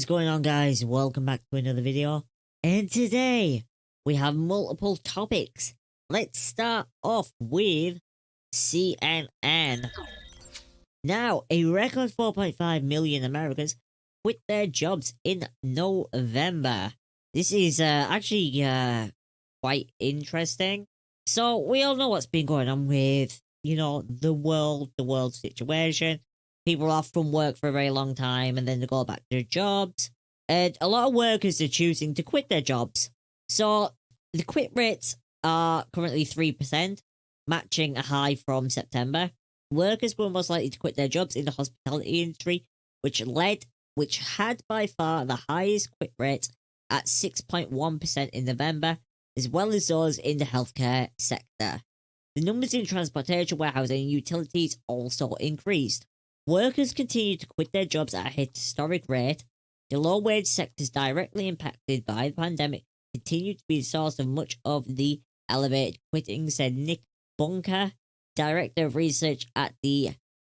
is going on, guys? Welcome back to another video. And today we have multiple topics. Let's start off with CNN. Now, a record 4.5 million Americans quit their jobs in November. This is actually quite interesting. So we all know what's been going on with, the world situation. People are off from work for a very long time and then they go back to their jobs. And a lot of workers are choosing to quit their jobs. So the quit rates are currently 3%, matching a high from September. Workers were most likely to quit their jobs in the hospitality industry, which had by far the highest quit rate at 6.1% in November, as well as those in the healthcare sector. The numbers in transportation, warehousing, and utilities also increased. Workers continue to quit their jobs at a historic rate. The low-wage sectors directly impacted by the pandemic continue to be the source of much of the elevated quitting, said Nick Bunker, Director of Research at the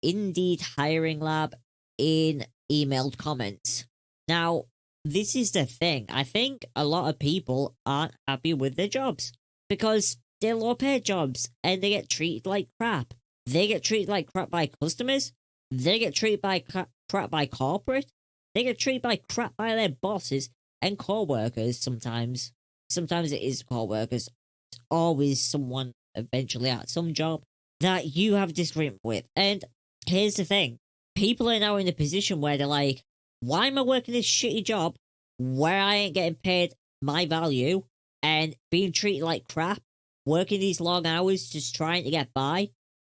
Indeed Hiring Lab, in emailed comments. Now, this is the thing. I think a lot of people aren't happy with their jobs because they're low-paid jobs and they get treated like crap. They get treated like crap by customers. They get treated by crap by corporate. They get treated by crap by their bosses and co-workers sometimes. Sometimes it is co-workers. It's always someone eventually at some job that you have disagreement with. And here's the thing. People are now in a position where they're like, why am I working this shitty job where I ain't getting paid my value and being treated like crap, working these long hours just trying to get by,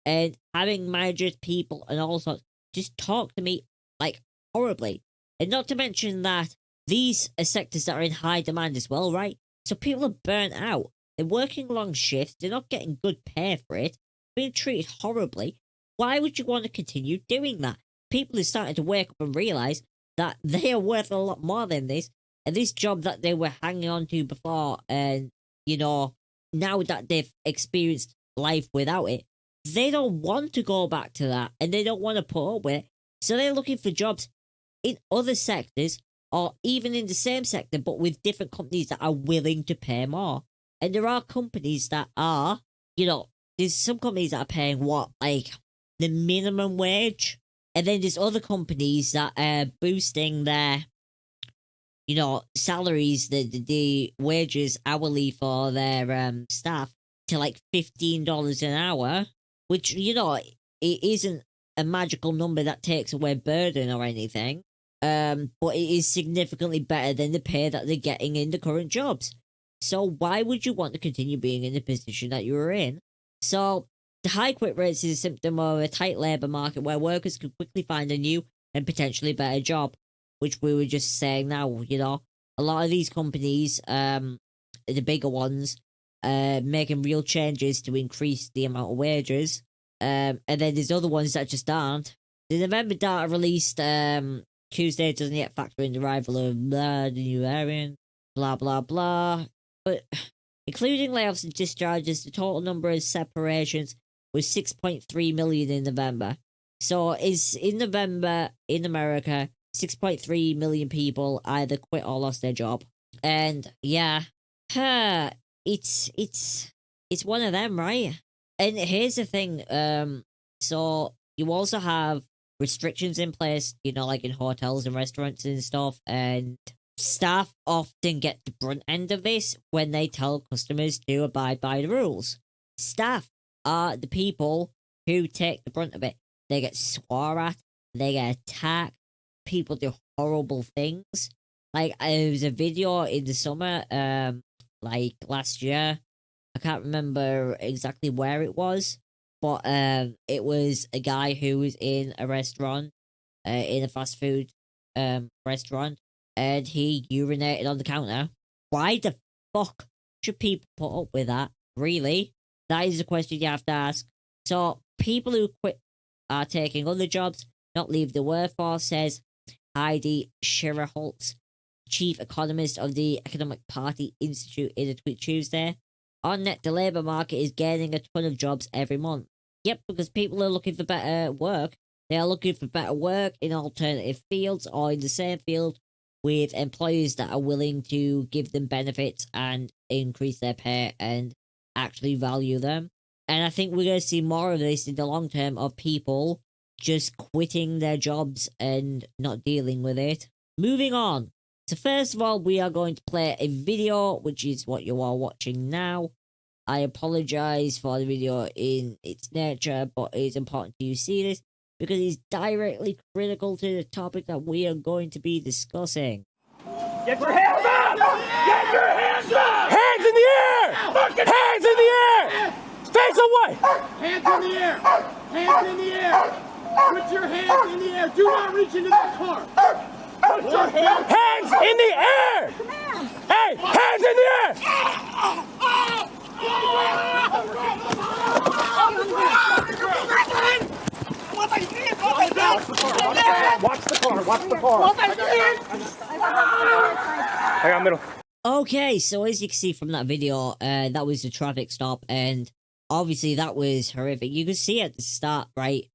and having managers, people, and all sorts just talk to me like horribly. And not to mention that these are sectors that are in high demand as well, right? So people are burnt out. They're working long shifts. They're not getting good pay for it. Being treated horribly. Why would you want to continue doing that? People are starting to wake up and realize that they are worth a lot more than this. And this job that they were hanging on to before, and, now that they've experienced life without it, they don't want to go back to that and they don't want to put up with it. So they're looking for jobs in other sectors or even in the same sector but with different companies that are willing to pay more. And there are companies that are, there's some companies that are paying like the minimum wage. And then there's other companies that are boosting their, salaries, the wages hourly for their staff to like $15 an hour. Which, it isn't a magical number that takes away burden or anything. But it is significantly better than the pay that they're getting in the current jobs. So why would you want to continue being in the position that you were in? So the high quit rates is a symptom of a tight labour market where workers can quickly find a new and potentially better job, which we were just saying now, A lot of these companies, the bigger ones, making real changes to increase the amount of wages. And then there's other ones that just aren't. The November data released Tuesday doesn't yet factor in the arrival of the new variant, blah, blah, blah. But including layoffs and discharges, the total number of separations was 6.3 million in November. So is in November in America, 6.3 million people either quit or lost their job. And yeah, it's one of them, right? And here's the thing, so you also have restrictions in place, like in hotels and restaurants and stuff, and staff often get the brunt end of this when they tell customers to abide by the rules. Staff are the people who take the brunt of it. They get swore at, they get attacked, people do horrible things. Like, there was a video in the summer, like last year. I can't remember exactly where it was, but it was a guy who was in a restaurant, in a fast food restaurant, and he urinated on the counter. Why the fuck should people put up with that? Really? That is a question you have to ask. So, people who quit are taking other jobs, not leave the workforce, says Heidi Schirerholtz, chief economist of the Economic Party Institute, in a tweet Tuesday. On net, the labour market is gaining a ton of jobs every month. Yep, because people are looking for better work. They are looking for better work in alternative fields or in the same field with employers that are willing to give them benefits and increase their pay and actually value them. And I think we're going to see more of this in the long term of people just quitting their jobs and not dealing with it. Moving on. So first of all, we are going to play a video, which is what you are watching now. I apologize for the video in its nature, but it is important to you see this because it's directly critical to the topic that we are going to be discussing. Get your hands up! Get your hands up! Hands in the air! Hands in the air! Face away! Hands in the air! Hands in the air! Put your hands in the air! Do not reach into the car! Put your hands in the air! Hey, hands in the air! Watch the car, watch the car. I got middle. Okay, so as you can see from that video, that was the traffic stop, and obviously that was horrific. You could see at the start, right?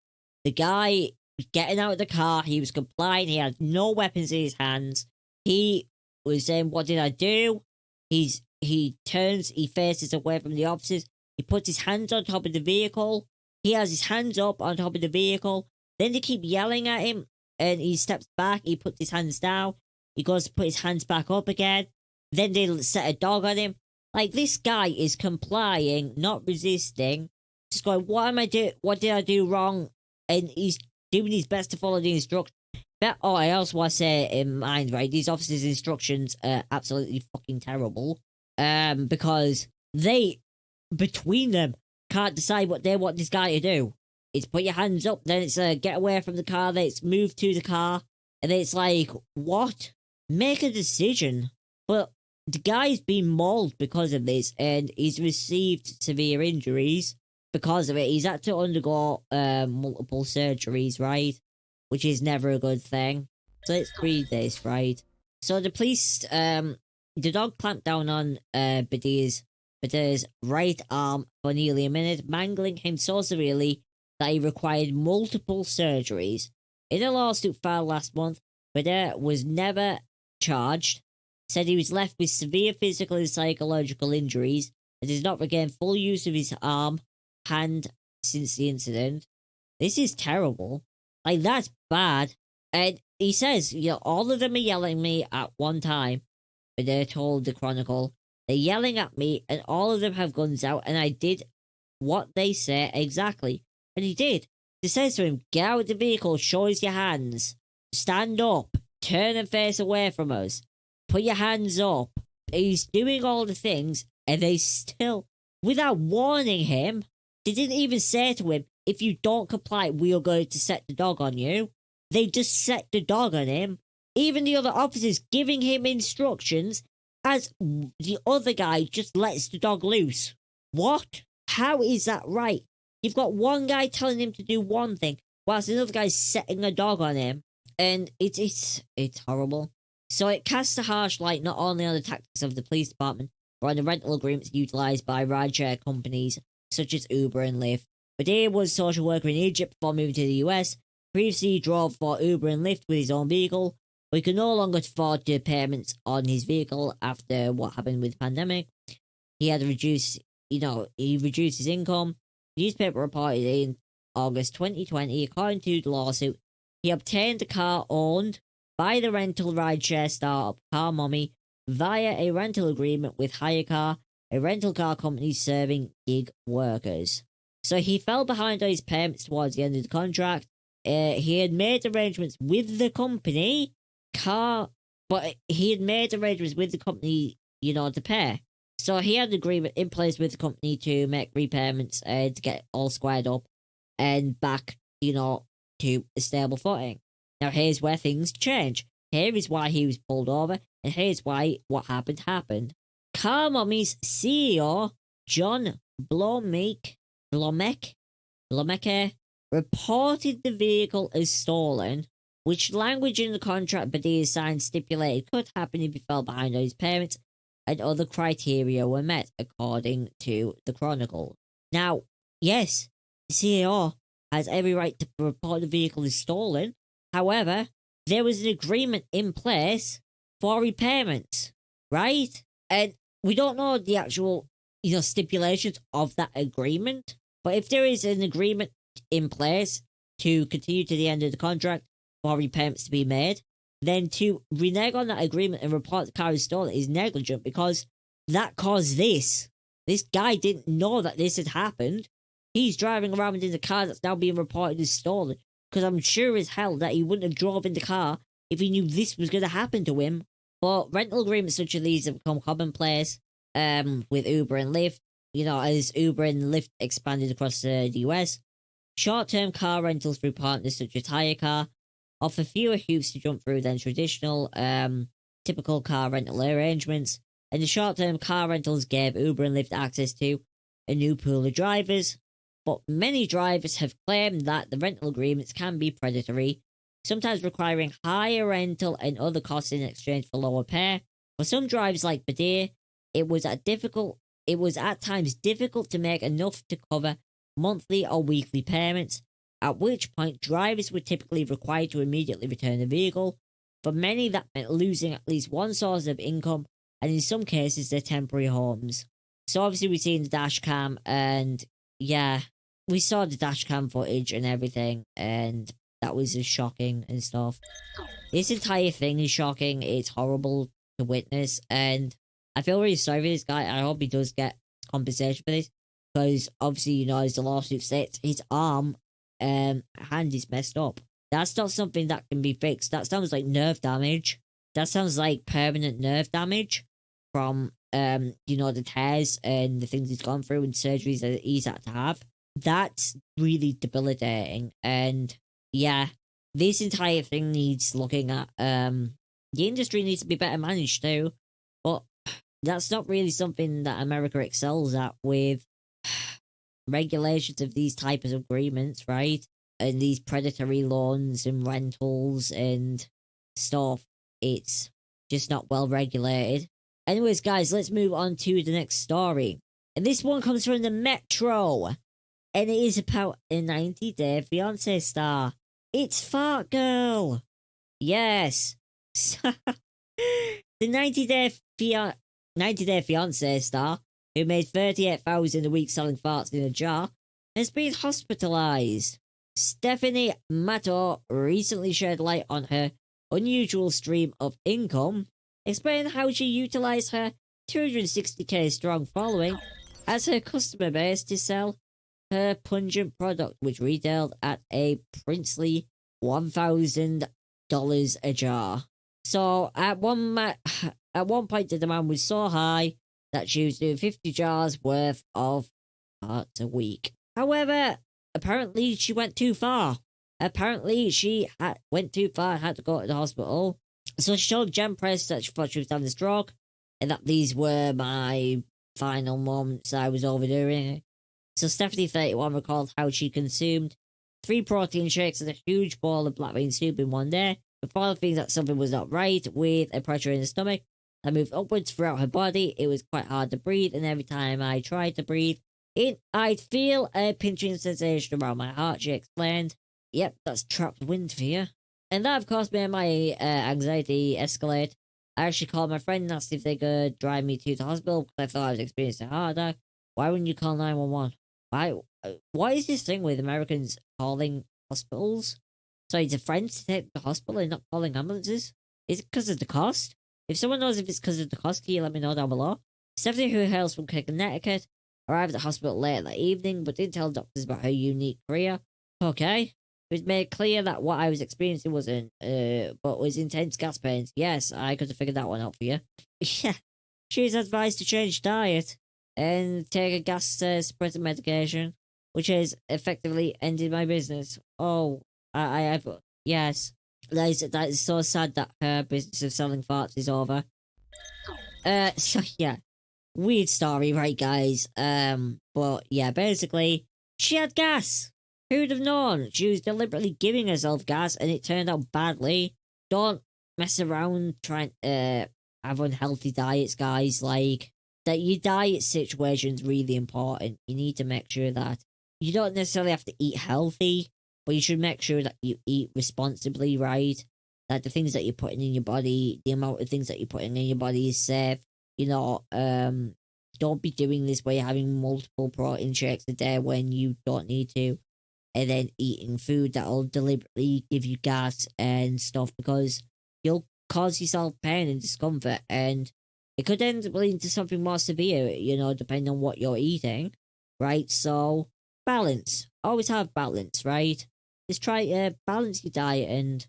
The guy getting out of the car, he was complying, he had no weapons in his hands. He was saying, what did I do? He turns, he faces away from the officers, he puts his hands on top of the vehicle, he has his hands up on top of the vehicle, then they keep yelling at him, and he steps back, he puts his hands down, he goes to put his hands back up again, then they set a dog on him. Like, this guy is complying, not resisting, just going, what did I do wrong? And he's doing his best to follow the instructions. But, I also want to say in mind, right, these officers' instructions are absolutely fucking terrible. Because they, between them, can't decide what they want this guy to do. It's put your hands up, then it's get away from the car, then it's move to the car, and then it's like, what? Make a decision. But the guy's been mauled because of this, and he's received severe injuries because of it. He's had to undergo multiple surgeries, right? Which is never a good thing. So let's read this, right? So the police, the dog clamped down on Badier's right arm for nearly a minute, mangling him so severely that he required multiple surgeries. In a lawsuit filed last month, Badier was never charged, said he was left with severe physical and psychological injuries and has not regained full use of his hand since the incident. This is terrible. Like, that's bad. And he says, all of them are yelling at me at one time. But they told the Chronicle, they're yelling at me and all of them have guns out and I did what they say exactly. And he did. They says to him, get out of the vehicle, show us your hands. Stand up. Turn and face away from us. Put your hands up. He's doing all the things and they still, without warning him, they didn't even say to him, if you don't comply, we are going to set the dog on you. They just set the dog on him. Even the other officers giving him instructions as the other guy just lets the dog loose. What? How is that right? You've got one guy telling him to do one thing, whilst another guy's setting a dog on him. And it's horrible. So it casts a harsh light not only on the tactics of the police department, but on the rental agreements utilised by rideshare companies such as Uber and Lyft. Badier was a social worker in Egypt before moving to the US. Previously, he drove for Uber and Lyft with his own vehicle, but he could no longer afford the payments on his vehicle after what happened with the pandemic. He had to reduce, he reduced his income. The newspaper reported in August 2020, according to the lawsuit, he obtained a car owned by the rental rideshare startup Car Mommy via a rental agreement with HireCar, a rental car company serving gig workers. So he fell behind on his payments towards the end of the contract. He had made arrangements with the company, to pay. So he had an agreement in place with the company to make repayments and to get all squared up and back, to a stable footing. Now here's where things change. Here is why he was pulled over, and here's why what happened. Car Mommy's CEO, John Blomeke, reported the vehicle as stolen, which language in the contract Badier signed stipulated could happen if he fell behind on his payments and other criteria were met, according to the Chronicle. Now, yes, the CEO has every right to report the vehicle is stolen. However, there was an agreement in place for repayments, right? And we don't know the actual, stipulations of that agreement. But if there is an agreement in place to continue to the end of the contract for repayments to be made, then to renege on that agreement and report the car is stolen is negligent, because that caused this. This guy didn't know that this had happened. He's driving around in the car that's now being reported as stolen, because I'm sure as hell that he wouldn't have drove in the car if he knew this was going to happen to him. But rental agreements such as these have become commonplace with Uber and Lyft. As Uber and Lyft expanded across the US, short-term car rentals through partners such as Hire Car offer fewer hoops to jump through than traditional typical car rental arrangements, and the short-term car rentals gave Uber and Lyft access to a new pool of drivers. But many drivers have claimed that the rental agreements can be predatory, sometimes requiring higher rental and other costs in exchange for lower pay. For some drivers like Badir, it was at times difficult to make enough to cover monthly or weekly payments, at which point drivers were typically required to immediately return the vehicle. For many, that meant losing at least one source of income, and in some cases, their temporary homes. So obviously we've seen the dash cam, and yeah, we saw the dash cam footage and everything, and that was just shocking and stuff. This entire thing is shocking. It's horrible to witness, and I feel really sorry for this guy. I hope he does get compensation for this, because obviously, as the lawsuit states, his arm hand is messed up. That's not something that can be fixed. That sounds like nerve damage. That sounds like permanent nerve damage from the tears and the things he's gone through and surgeries that he's had to have. That's really debilitating. And yeah, this entire thing needs looking at. The industry needs to be better managed too. But that's not really something that America excels at, with regulations of these types of agreements, right? And these predatory loans and rentals and stuff. It's just not well regulated. Anyways, guys, let's move on to the next story. And this one comes from the Metro. And it is about a 90-day fiancé star. It's Fart Girl. Yes. The 90-day fiancé star, who made $38,000 a week selling farts in a jar, has been hospitalized. Stephanie Matto recently shed light on her unusual stream of income, explaining how she utilized her 260k strong following as her customer base to sell her pungent product, which retailed at a princely $1,000 a jar. So at one point the demand was so high that she was doing 50 jars worth of parts a week. However, apparently she went too far. Went too far and had to go to the hospital. So she told Gem Press that she thought she was having a stroke, and that these were my final moments. I was overdoing it. So Stephanie 31 recalled how she consumed 3 protein shakes and a huge bowl of black bean soup in one day before the feeling that something was not right with a pressure in the stomach that moved upwards throughout her body. It was quite hard to breathe, and every time I tried to breathe I'd feel a pinching sensation around my heart, she explained. Yep, that's trapped wind for you. And that, of course, made my anxiety escalate. I actually called my friend and asked if they could drive me to the hospital because I thought I was experiencing a heart attack. Why wouldn't you call 911? Why is this thing with Americans calling hospitals? Sorry, to friends to take the hospital and not calling ambulances? Is it because of the cost? If someone knows if it's because of the cost, can you let me know down below? Stephanie, who hails from Connecticut, arrived at the hospital late that evening, but didn't tell doctors about her unique career. Okay. It was made clear that what I was experiencing wasn't, but was intense gas pains. Yes, I could have figured that one out for you. Yeah. She was advised to change diet and take a gas suppressant medication, which has effectively ended my business. Oh, I've yes. That is so sad that her business of selling farts is over. So yeah. Weird story, right, guys? But yeah, basically, she had gas. Who'd have known? She was deliberately giving herself gas, and it turned out badly. Don't mess around trying to have unhealthy diets, guys. Like, that your diet situation's really important. You need to make sure that you don't necessarily have to eat healthy, but you should make sure that you eat responsibly, right? that the things that you're putting in your body, the amount of things that you're putting in your body is safe. You know, don't be doing this where you're having multiple protein shakes a day when you don't need to, and then eating food that'll deliberately give you gas and stuff, because you'll cause yourself pain and discomfort, and it could end up leading to something more severe, you know, depending on what you're eating, right? So, balance. Always have balance, right? Just try to balance your diet and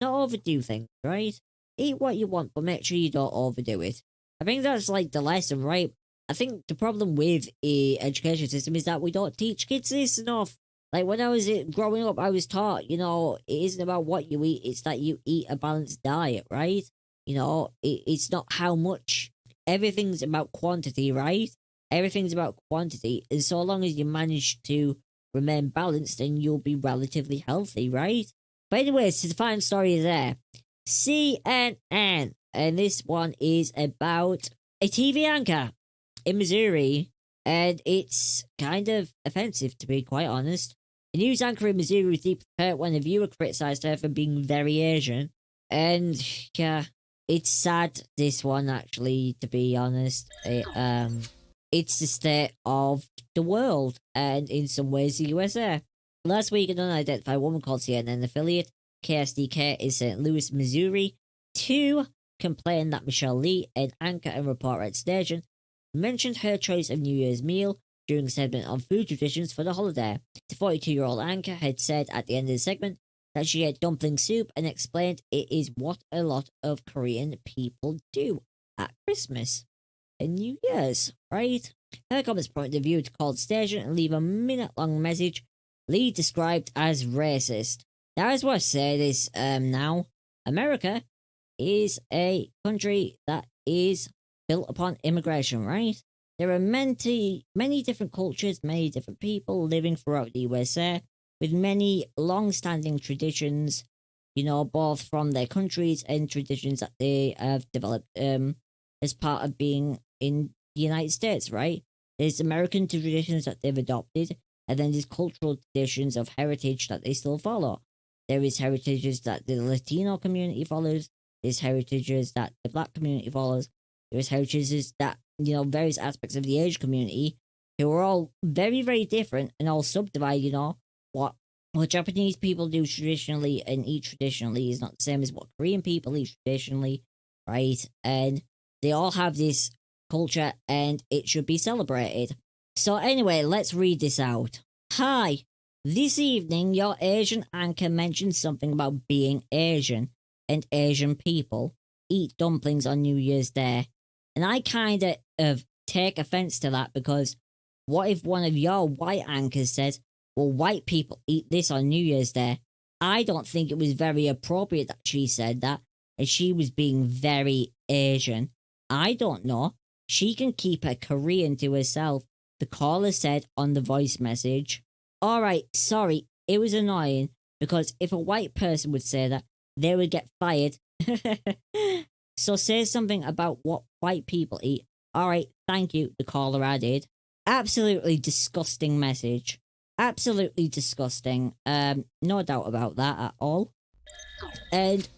not overdo things, right? Eat what you want, but make sure you don't overdo it. I think that's like the lesson, right? I think the problem with the education system is that we don't teach kids this enough. Like when I was growing up, I was taught, you know, it isn't about what you eat, it's that you eat a balanced diet, right? You know, it's not how much. Everything's about quantity, right? Everything's about quantity. And so long as you manage to remain balanced, then you'll be relatively healthy, right? But anyways, the final story is there. CNN. And this one is about a TV anchor in Missouri. And it's kind of offensive, to be quite honest. A news anchor in Missouri was deeply hurt when a viewer criticized her for being very Asian. And yeah, it's sad, this one, actually, to be honest. It's the state of the world, and in some ways the USA. Last week, an unidentified woman called CNN affiliate KSDK in St. Louis, Missouri, to complain that Michelle Lee, an anchor and reporter at the station, mentioned her choice of New Year's meal during a segment on food traditions for the holiday. The 42-year-old anchor had said at the end of the segment that she ate dumpling soup and explained it is what a lot of Korean people do at Christmas and New Year's, right? Her comments prompted the viewer to call the station and leave a minute-long message Lee described as racist. Now, as I say this now, America is a country that is built upon immigration, right? There are many different cultures, many different people living throughout the USA with many long-standing traditions, you know, both from their countries and traditions that they have developed as part of being in the United States, right? There's American traditions that they've adopted, and then there's cultural traditions of heritage that they still follow. There is heritages that the Latino community follows. There's heritages that the Black community follows. There's heritages that, you know, various aspects of the Asian community who are all very, very different and all subdivided, you know. What Japanese people do traditionally and eat traditionally is not the same as what Korean people eat traditionally, right? And they all have this culture and it should be celebrated. So anyway, let's read this out. Hi, this evening your Asian anchor mentioned something about being Asian and Asian people eat dumplings on New Year's Day. And I kind of take offense to that, because what if one of your white anchors says, well, white people eat this on New Year's Day? I don't think it was very appropriate that she said that, and she was being very Asian. I don't know. She can keep her Korean to herself, the caller said on the voice message. Alright, sorry, it was annoying, because if a white person would say that, they would get fired. So say something about what white people eat. Alright, thank you, the caller added. Absolutely disgusting message. Absolutely disgusting. No doubt about that at all. And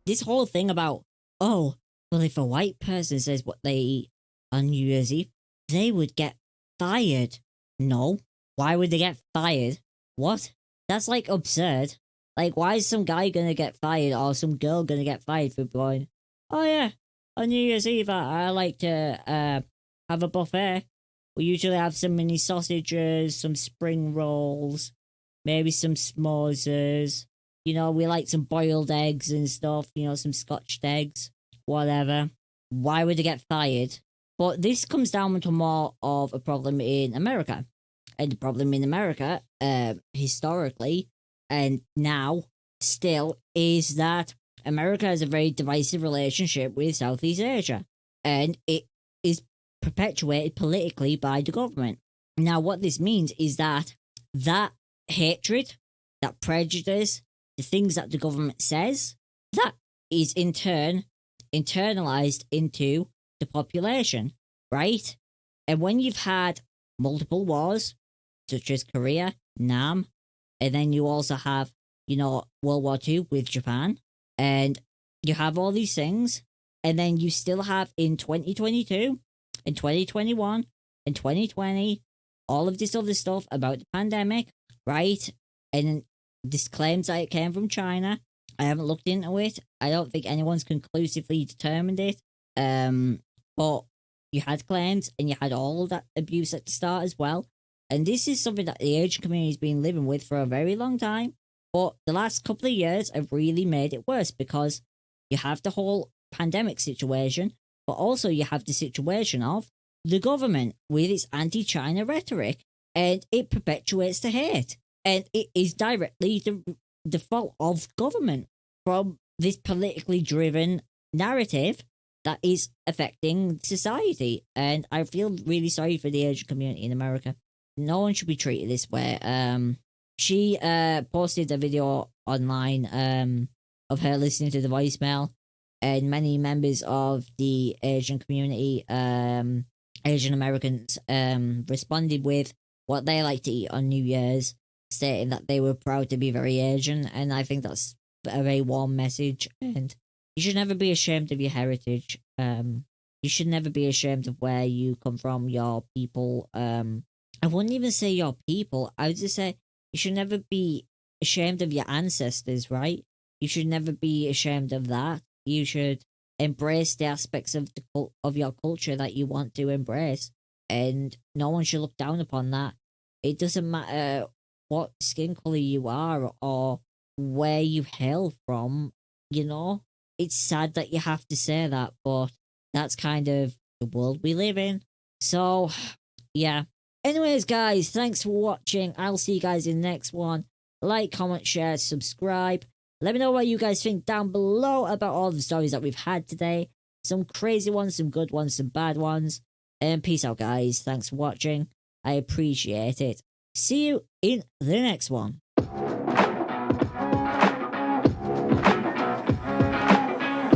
this whole thing about, oh, well, if a white person says what they eat on New Year's Eve, they would get fired. No. Why would they get fired? What? That's like absurd. Like, why is some guy gonna get fired or some girl gonna get fired for going, oh yeah, on New Year's Eve I like to have a buffet. We usually have some mini sausages, some spring rolls, maybe some s'mores. You know, we like some boiled eggs and stuff, you know, some scotched eggs, whatever. Why would they get fired? But this comes down to more of a problem in America. And the problem in America, historically, and now still, is that America has a very divisive relationship with Southeast Asia. And it is perpetuated politically by the government. Now, what this means is that hatred, that prejudice, the things that the government says, that is in turn internalized into the population, right? And when you've had multiple wars, such as Korea, Nam, and then you also have, you know, World War II with Japan, And you have all these things, and then you still have in 2022, in 2021, in 2020, all of this other stuff about the pandemic, right? And this claims that it came from China. I haven't looked into it. I don't think anyone's conclusively determined it. But you had claims, and you had all of that abuse at the start as well. And this is something that the Asian community has been living with for a very long time. But the last couple of years have really made it worse because you have the whole pandemic situation, but also you have the situation of the government with its anti-China rhetoric, and it perpetuates the hate. And it is directly the fault of government from this politically driven narrative that is affecting society. And I feel really sorry for the Asian community in America. No one should be treated this way. She posted a video online of her listening to the voicemail, and many members of the Asian community, Asian Americans, responded with what they like to eat on New Year's, stating that they were proud to be very Asian. And I think that's a very warm message, and you should never be ashamed of your heritage. You should never be ashamed of where you come from, your people. I wouldn't even say your people. I would just say you should never be ashamed of your ancestors, right? You should never be ashamed of that. You should embrace the aspects of of your culture that you want to embrace, and no one should look down upon that. It doesn't matter what skin color you are or where you hail from. You know, it's sad that you have to say that, but that's kind of the world we live in. So, yeah. Anyways, guys, thanks for watching. I'll see you guys in the next one. Like, comment, share, subscribe. Let me know what you guys think down below about all the stories that we've had today. Some crazy ones, some good ones, some bad ones. And peace out, guys. Thanks for watching. I appreciate it. See you in the next one.